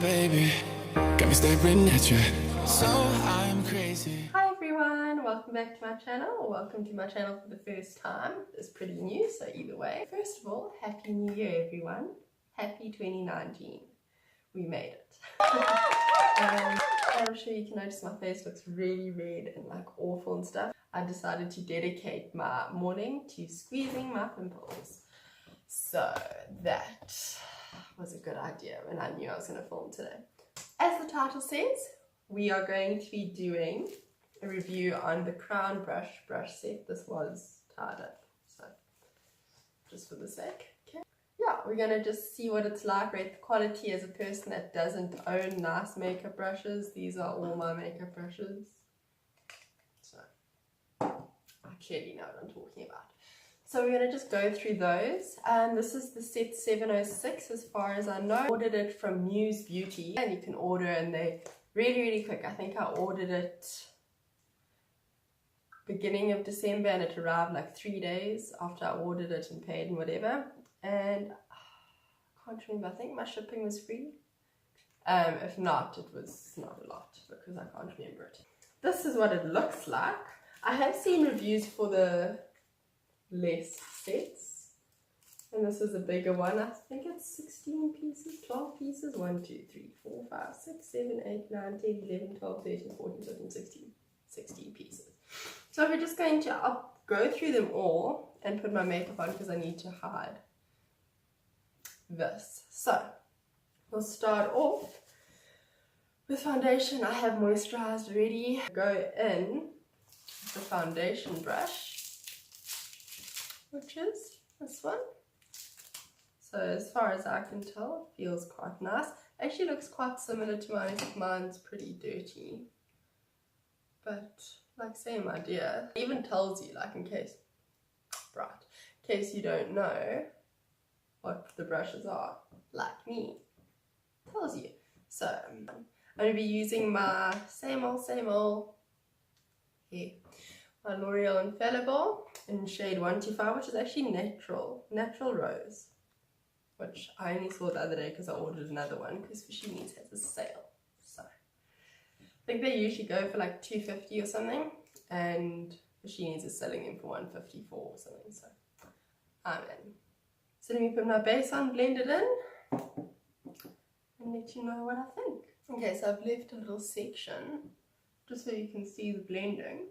baby. Got me staring at you. So I'm crazy. Hi everyone, welcome back to my channel, or welcome to my channel for the first time. It's pretty new, so either way. First of all, Happy New Year everyone. Happy 2019. We made it. I'm sure you can notice my face looks really red and like awful and stuff. I decided to dedicate my morning to squeezing my pimples. So that was a good idea when I knew I was going to film today. As the title says, we are going to be doing a review on the Crown brush set. This was tied up, so just for the sake. Okay. Yeah, we're going to just see what it's like, rate the quality. As a person that doesn't own nice makeup brushes, these are all my makeup brushes. So I clearly know what I'm talking about. So we're going to just go through those. This is the set 706 as far as I know. I ordered it from Muse Beauty, and you can order and they're really quick. I think I ordered it beginning of December and it arrived like 3 days after I ordered it and paid and whatever. And I can't remember, I think my shipping was free. If not, it was not a lot because I can't remember it. This is what it looks like. I have seen reviews for the less sets, and this is a bigger one. I think it's 16 pieces, 12 pieces, 1 2 3 4 5 6 7 8 9 10 11 12 13 14 15 16 pieces. So we're just going to, I'll go through them all and put my makeup on because I need to hide this. So we'll start off with foundation. I have moisturized already. Go in with the foundation brush, which is this one. So as far as I can tell, it feels quite nice. Actually looks quite similar to mine, except mine's pretty dirty. But like same idea. It even tells you, like in case you don't know what the brushes are, like me. It tells you. So I'm going to be using my same old here. My Loreal Infallible in shade 125, which is actually natural rose, which I only saw the other day because I ordered another one because Fashini's has a sale. So I think they usually go for like $2.50 or something, and Fashini's is selling them for $1.54 or something. So I'm in. So let me put my base on, blend it in, and let you know what I think. Okay, so I've left a little section just so you can see the blending.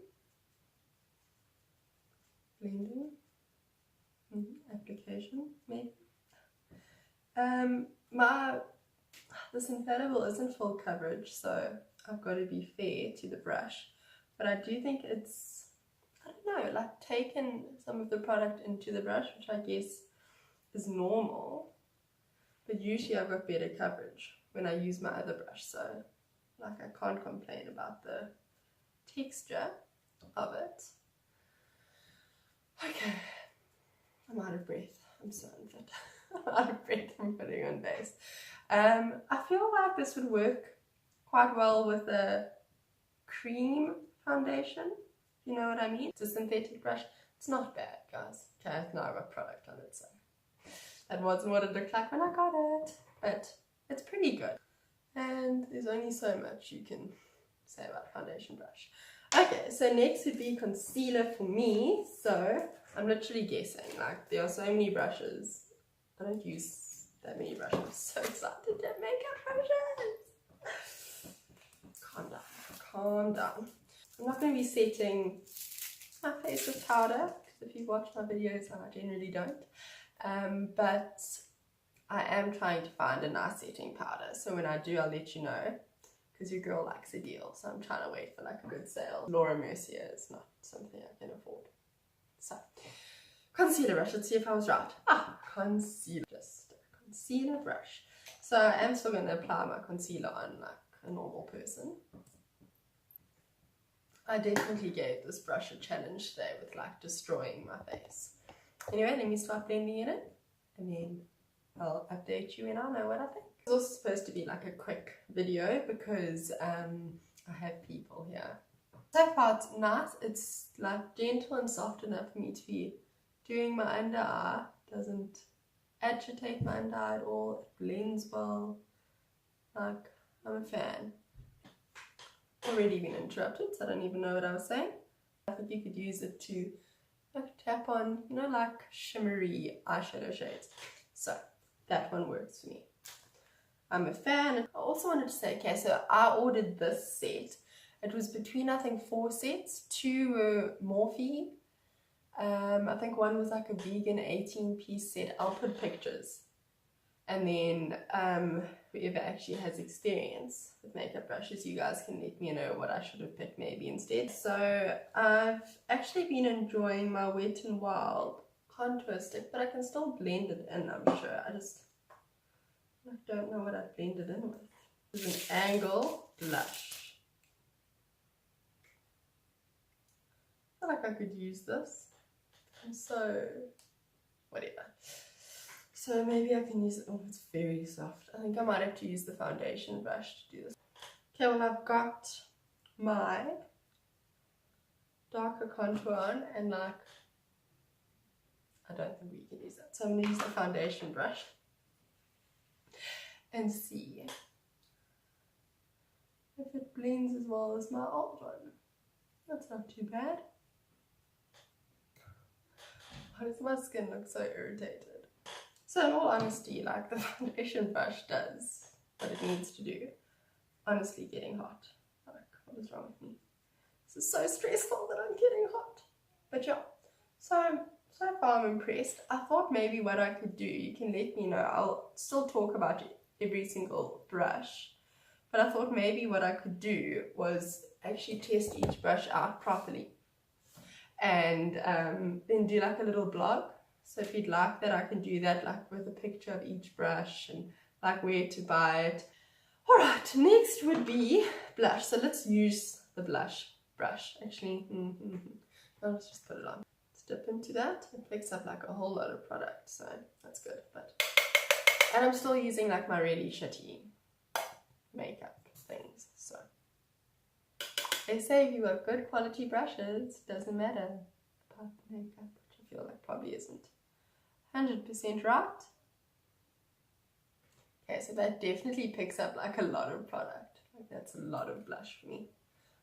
Application, maybe. This Infallible isn't full coverage, so I've got to be fair to the brush, but I do think it's, I don't know, like taken some of the product into the brush, which I guess is normal, but usually I've got better coverage when I use my other brush, so like I can't complain about the texture of it. Okay, I'm out of breath. I'm so unfit. I'm out of breath from putting on base. I feel like this would work quite well with a cream foundation, you know what I mean? It's a synthetic brush. It's not bad, guys. Okay, now I've got product on it, so that wasn't what it looked like when I got it, but it's pretty good. And there's only so much you can say about a foundation brush. Okay, so next would be concealer for me. So I'm literally guessing, like there are so many brushes. I don't use that many brushes. I'm so excited to make up brushes. Calm down. I'm not going to be setting my face with powder, because if you've watched my videos, I generally don't. But I am trying to find a nice setting powder. So when I do, I'll let you know, because your girl likes a deal, so I'm trying to wait for like a good sale. Laura Mercier is not something I can afford. So, concealer brush, let's see if I was right. Concealer, just a concealer brush. So I am still going to apply my concealer on like a normal person. I definitely gave this brush a challenge today with like destroying my face. Anyway, let me start blending it in, and then I'll update you and I'll know what I think. It's also supposed to be like a quick video because I have people here. So far it's nice. It's like gentle and soft enough for me to be doing my under eye. Doesn't agitate my under eye at all. It blends well. Like, I'm a fan. Already been interrupted, so I don't even know what I was saying. I think you could use it to like tap on, you know, like shimmery eyeshadow shades. So that one works for me. I'm a fan. I also wanted to say, okay, so I ordered this set. It was between, I think, 4 sets. 2 were Morphe. I think one was like a vegan 18-piece set. I'll put pictures. And then whoever actually has experience with makeup brushes, you guys can let me know what I should have picked maybe instead. So I've actually been enjoying my Wet n Wild contour stick, but I can still blend it in, I'm sure. I don't know what I've blended in with. This is an angle blush. I feel like I could use this. So whatever. So maybe I can use it. Oh, it's very soft. I think I might have to use the foundation brush to do this. Okay, well, I've got my darker contour on, and like, I don't think we can use that. So I'm going to use the foundation brush and see if it blends as well as my old one. That's not too bad. Why does my skin look so irritated? So in all honesty, like, the foundation brush does what it needs to do. Honestly, getting hot. Like, what is wrong with me? This is so stressful that I'm getting hot. But yeah, so far I'm impressed. I thought maybe what I could do, you can let me know. I'll still talk about every single brush. But I thought maybe what I could do was actually test each brush out properly. And then do like a little blog. So if you'd like that, I can do that, like with a picture of each brush and like where to buy it. Alright, next would be blush. So let's use the blush brush. Actually, let's just put it on. Let's dip into that. It picks up like a whole lot of product, so that's good. And I'm still using like my really shitty makeup things. So they say if you have good quality brushes, doesn't matter about the makeup, which I feel like probably isn't 100% right. Okay, so that definitely picks up like a lot of product. Like, that's a lot of blush for me.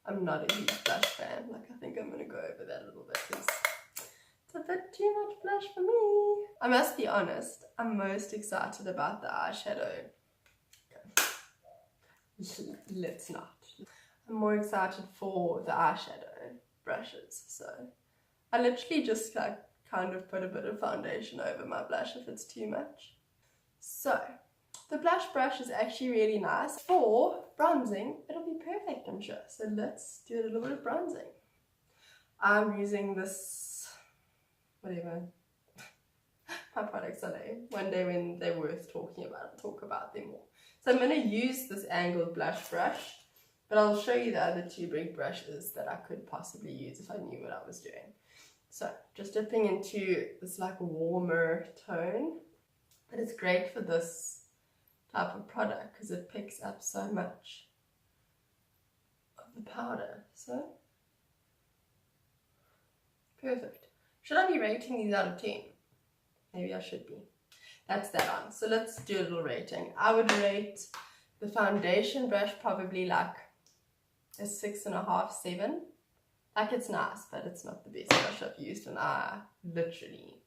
I'm not a huge blush fan. Like, I think I'm going to go over that a little bit because it's a bit too much blush for me. I must be honest, I'm most excited about the eyeshadow. Okay. Let's not. I'm more excited for the eyeshadow brushes. So I literally just like kind of put a bit of foundation over my blush if it's too much. So the blush brush is actually really nice. For bronzing, it'll be perfect, I'm sure. So let's do a little bit of bronzing. I'm using this, whatever, my products are there. One day when they're worth talking about, I'll talk about them more. So I'm going to use this angled blush brush, but I'll show you the other 2 big brushes that I could possibly use if I knew what I was doing. So just dipping into this like warmer tone, but it's great for this type of product because it picks up so much of the powder. So perfect. Should I be rating these out of 10? Maybe I should be. That's that on. So let's do a little rating. I would rate the foundation brush probably like a 6.5, 7. Like, it's nice, but it's not the best brush I've used, and I literally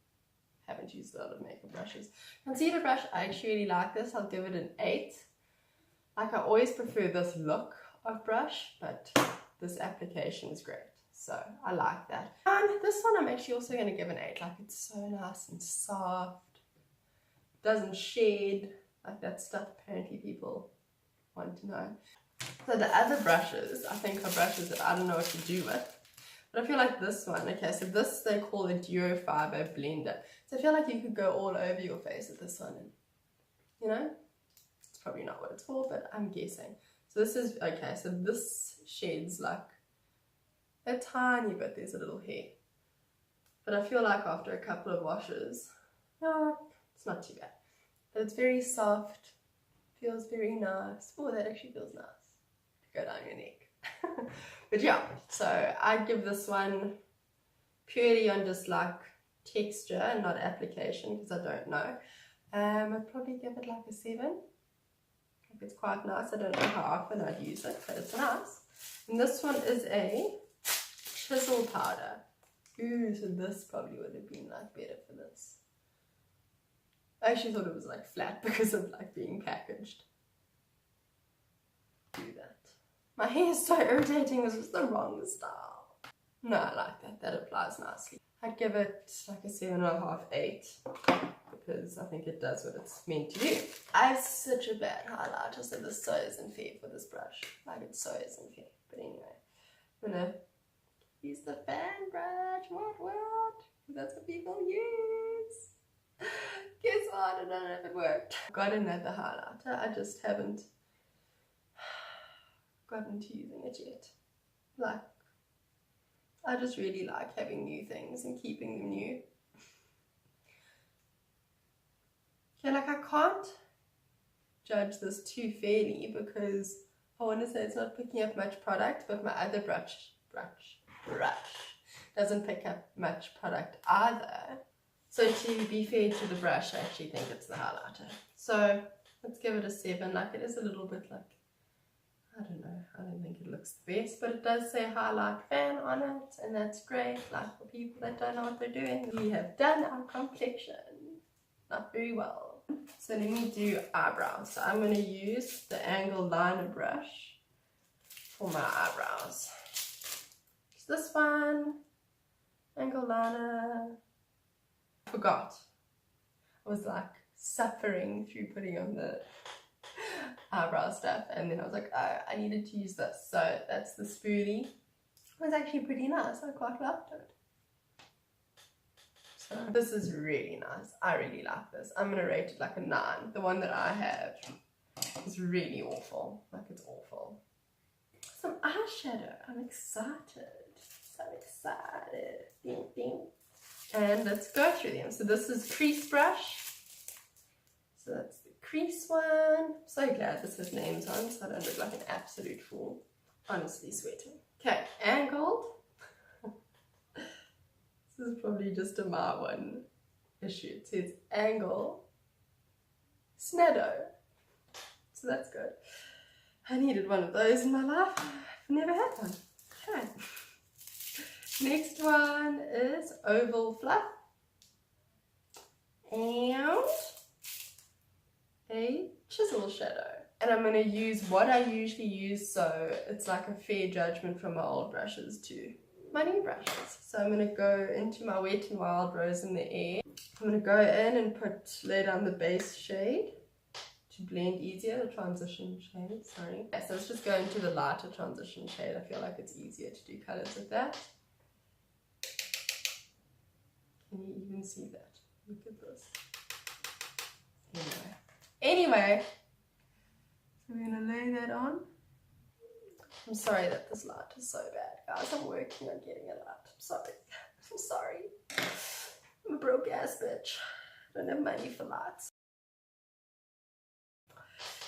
haven't used a lot of makeup brushes. Concealer brush, I actually really like this. I'll give it an 8. Like, I always prefer this look of brush, but this application is great. So I like that. And this one I'm actually also going to give an 8. Like, it's so nice and soft. Doesn't shed. Like, that stuff apparently people want to know. So the other brushes, I think, are brushes that I don't know what to do with. But I feel like this one, okay, so this they call a Duo Fiber Blender. So I feel like you could go all over your face with this one. And, you know, it's probably not what it's for, but I'm guessing. So this is, okay, so this sheds like a tiny bit. There's a little hair. But I feel like after a couple of washes, it's not too bad. But it's very soft. Feels very nice. Oh, that actually feels nice. Go down your neck. But yeah, so I give this one purely on just like texture and not application because I don't know. I'd probably give it like a 7. Like It's quite nice. I don't know how often I'd use it, but it's nice. And this one is a Chisel powder. Ooh, so this probably would have been like better for this. I actually thought it was like flat because of like being packaged. Do that. My hair is so irritating. This is the wrong style. No, I like that. That applies nicely. I'd give it like a 7.5, 8 because I think it does what it's meant to do. I have such a bad highlighter, so this so isn't fair for this brush. Like it so isn't fair. But anyway, I'm gonna use the fan brush. What? That's what people use. Guess what? I don't know if it worked. Got another highlighter. I just haven't gotten to using it yet. Like, I just really like having new things and keeping them new. Okay, like I can't judge this too fairly because I want to say it's not picking up much product, but my other brush doesn't pick up much product either. So to be fair to the brush, I actually think it's the highlighter. So let's give it a 7. Like it is a little bit like, I don't know, I don't think it looks the best, but it does say highlight fan on it, and that's great. Like for people that don't know what they're doing, we have done our complexion. Not very well. So let me do eyebrows. So I'm going to use the angle liner brush for my eyebrows. It's this one, angle liner. I forgot. I was like suffering through putting on the eyebrow stuff, and then I was like, oh, I needed to use this. So that's the Spoolie. It was actually pretty nice. I quite liked it. So this is really nice. I really like this. I'm gonna rate it like a 9. The one that I have is really awful. Like it's awful. Some eyeshadow. I'm excited. So excited. Ding, ding. And let's go through them. So this is Crease Brush. So that's the crease one. I'm so glad this has names on so I don't look like an absolute fool. Honestly sweating. Okay, angled. This is probably just a my one issue. It says angle Snado. So that's good. I needed one of those in my life. I've never had one. Okay. Next one is Oval Fluff. And a Chisel shadow. And I'm going to use what I usually use, so it's like a fair judgment from my old brushes to my new brushes. So I'm going to go into my Wet n Wild Rose in the Air. I'm going to go in and lay down the base shade to blend easier, the transition shade, sorry. Okay, so let's just go into the lighter transition shade. I feel like it's easier to do colors with that. Can you even see that? Look at this. Anyway, so we're going to lay that on. I'm sorry that this light is so bad, guys. I'm working on getting a light. I'm sorry. I'm sorry. I'm a broke ass bitch. I don't have money for lights.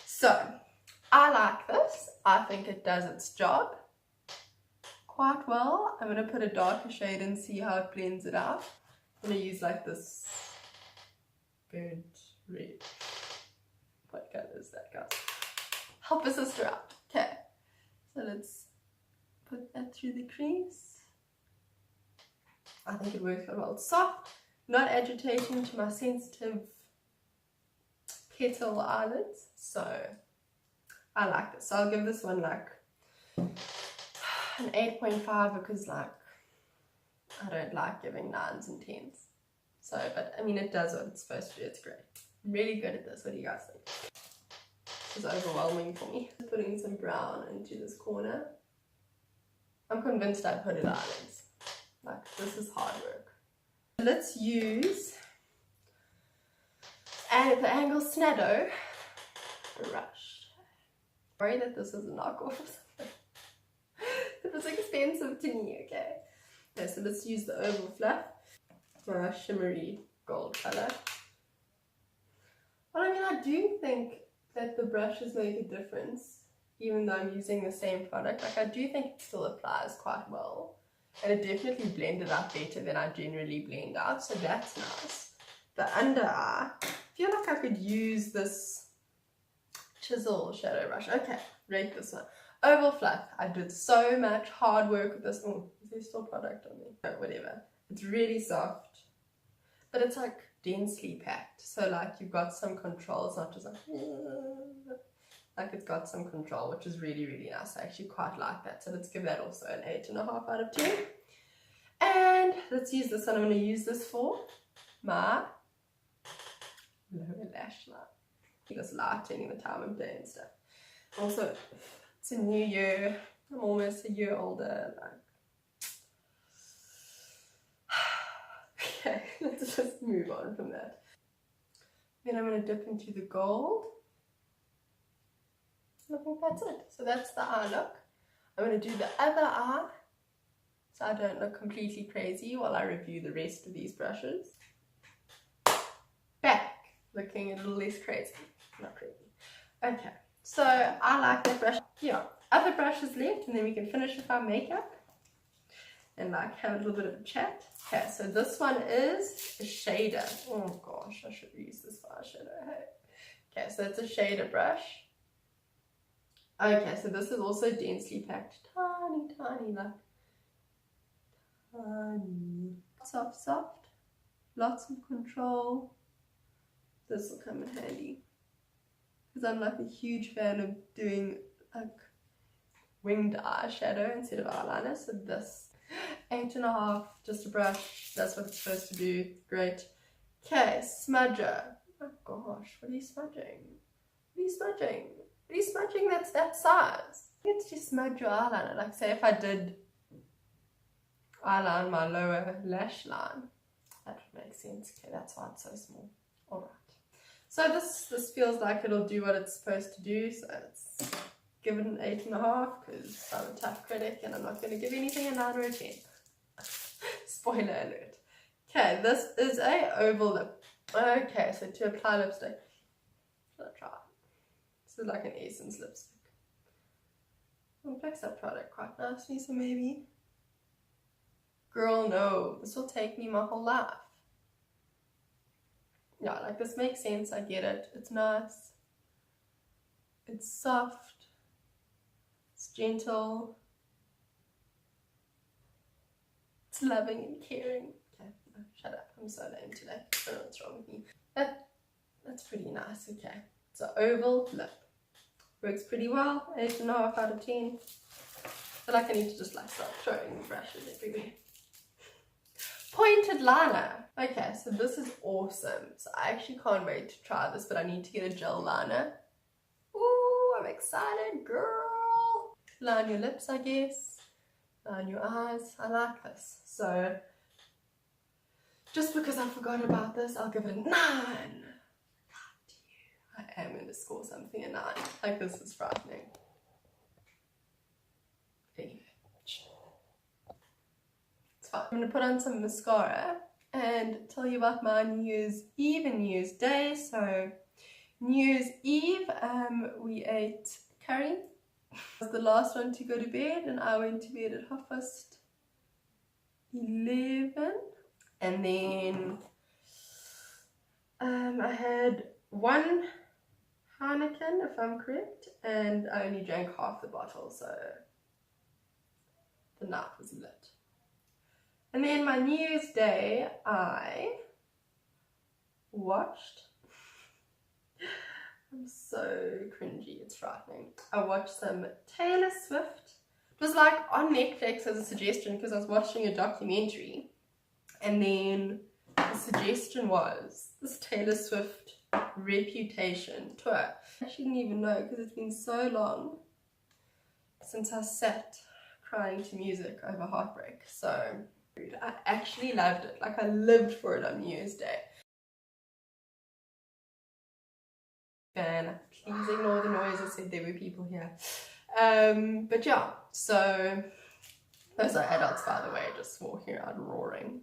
So, I like this. I think it does its job quite well. I'm going to put a darker shade and see how it blends it out. I'm going to use like this burnt red. What color is that, guys? Help a sister out. Okay. So let's put that through the crease. I think it works quite well. It's soft, not agitating to my sensitive petal eyelids. So I like this. So I'll give this one like an 8.5 because like I don't like giving 9s and 10s. So, but I mean it does what it's supposed to do. It's great. I'm really good at this. What do you guys think? This is overwhelming for me. Putting some brown into this corner. I'm convinced I put it eyelids. Like this is hard work. Let's use the Angle Snado brush. Sorry that this is a knockoff or something. It was expensive to me, okay? Okay, so let's use the Oval Fluff. My shimmery gold color. Well, I mean, I do think that the brushes make a difference, even though I'm using the same product. Like, I do think it still applies quite well. And it definitely blended out better than I generally blend out, so that's nice. The under eye, I feel like I could use this Chisel shadow brush. Okay, rate this one. Oval Fluff. I did so much hard work with this. Oh, is there still product on me? Oh, whatever. It's really soft, but it's like densely packed. So like you've got some control. It's not just like it's got some control, which is really, really nice. I actually quite like that. So let's give that also an 8.5 out of 10. And let's use this one. I'm going to use this for my lower lash line. This lighting, the time of day and stuff. Also, it's a new year. I'm almost a year older. Okay, let's just move on from that. Then I'm going to dip into the gold. I think that's it. So that's the eye look. I'm going to do the other eye so I don't look completely crazy while I review the rest of these brushes. Back, looking a little less crazy. Not crazy. Okay, so I like that brush. Yeah, other brushes left and then we can finish with our makeup and like have a little bit of a chat. Okay, so this one is a shader. Oh gosh, I should use this for eyeshadow. Okay, so it's a shader brush. Okay, so this is also densely packed. Tiny, tiny, like tiny. Soft, soft. Lots of control. This will come in handy. Because I'm like a huge fan of doing like winged eyeshadow instead of eyeliner. So this 8.5, just a brush. That's what it's supposed to do. Great. Okay, smudger. Oh gosh, what are you smudging? What are you smudging? What are you smudging that's that size? It's just smudge your eyeliner. Like say if I did eyeline my lower lash line, that would make sense. Okay, that's why it's so small. Alright. So this feels like it'll do what it's supposed to do. So let's give it an 8.5 because I'm a tough critic and I'm not going to give anything a 9 or a 10. Spoiler alert. Okay, this is a oval lip. Okay, so to apply lipstick, let's try. This is like an Essence lipstick. It picks up product quite nicely, so maybe. Girl, no, this will take me my whole life. Yeah, like this makes sense, I get it. It's nice. It's soft. It's gentle. It's loving and caring. Okay, oh, shut up. I'm so lame today. I don't know what's wrong with me. That's pretty nice, okay. It's an oval lip. Works pretty well. 8.5 out of 10. I feel like I need to just like start throwing brushes everywhere. Pointed liner. Okay, so this is awesome. So I actually can't wait to try this, but I need to get a gel liner. Ooh, I'm excited, girl. Line your lips, I guess. Line your eyes. I like this. So just because I forgot about this, I'll give it a 9. I am going to score something a 9. Like this is frightening. Anyway. It's fine. I'm going to put on some mascara and tell you about my New Year's Eve and New Year's Day. So New Year's Eve, we ate curry. I was the last one to go to bed and I went to bed at 11:30. And then I had 1 Heineken, if I'm correct, and I only drank half the bottle, so the night was lit. And then my New Year's Day, I watched, I'm so cringy, it's frightening. I watched some Taylor Swift. It was like on Netflix as a suggestion because I was watching a documentary, and then the suggestion was this Taylor Swift Reputation tour. I shouldn't even know because it's been so long since I sat crying to music over heartbreak. So I actually loved it. Like I lived for it on New Year's Day. And please ignore the noise. I said there were people here. But yeah, so those are adults, by the way, just walking around roaring.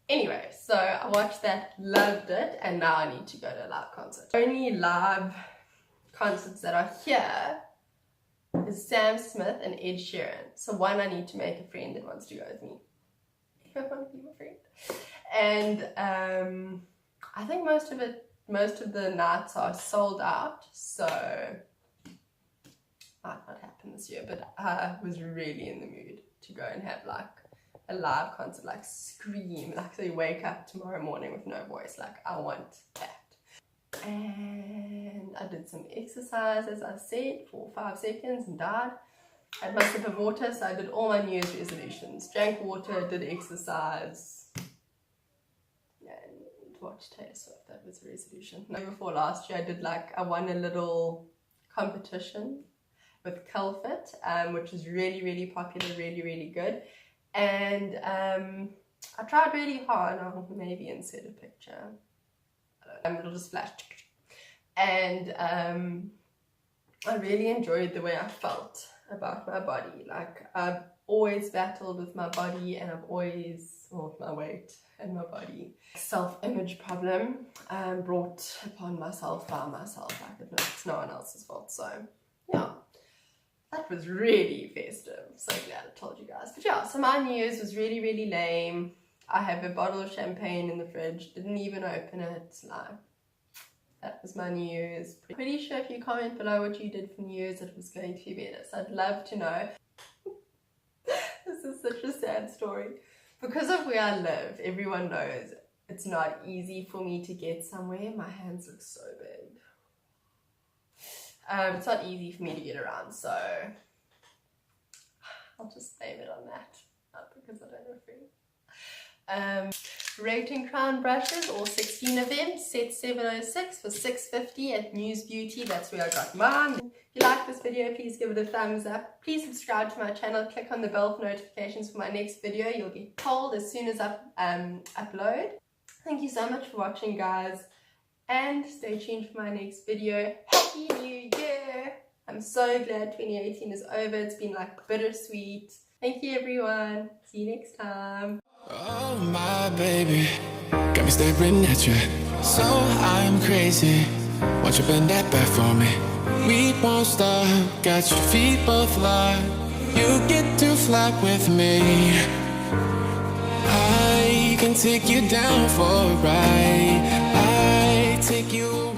Anyway, so I watched that, loved it, and now I need to go to a live concert. The only live concerts that are here is Sam Smith and Ed Sheeran. So one, I need to make a friend that wants to go with me. I want to be my friend. And I think most of it most of the nights are sold out, so might not happen this year, but I was really in the mood to go and have like a live concert, like scream, like so you wake up tomorrow morning with no voice, like I want that. And I did some exercise, as I said, for 5 seconds and died. I had my sip of water, so I did all my New Year's resolutions. Drank water, did exercise, and watched Taylor Swift. That was a resolution. The year before last year, I won a little competition with Calfit, which is really, really popular, really, really good. And I tried really hard. I'll maybe insert a picture. It'll just flash. And I really enjoyed the way I felt about my body. Like, I've always battled with my body, and I've always, well, my weight and my body. Self-image problem brought upon myself by myself. Like, it's no one else's fault. So, yeah. That was really festive. So glad I told you guys. But yeah, so my New Year's was really, really lame. I have a bottle of champagne in the fridge. Didn't even open it. Like, that was my New Year's. Pretty sure if you comment below what you did for New Year's, it was going to be better. So I'd love to know. This is such a sad story. Because of where I live, everyone knows it's not easy for me to get somewhere. My hands look so big. It's not easy for me to get around, so I'll just blame it on that, not because I don't have free. Rating crown brushes, all 16 of them, set 706 for $6.50 at News Beauty. That's where I got mine. If you like this video, please give it a thumbs up. Please subscribe to my channel, click on the bell for notifications for my next video. You'll get told as soon as I upload. Thank you so much for watching, guys. And stay tuned for my next video. Happy New Year! I'm so glad 2018 is over. It's been like bittersweet. Thank you, everyone. See you next time. Oh my baby, got me staring at you. So I'm crazy. Won't you bend that back for me? We won't stop. Got your feet both locked. You get to fly with me. I can take you down for a ride. I take you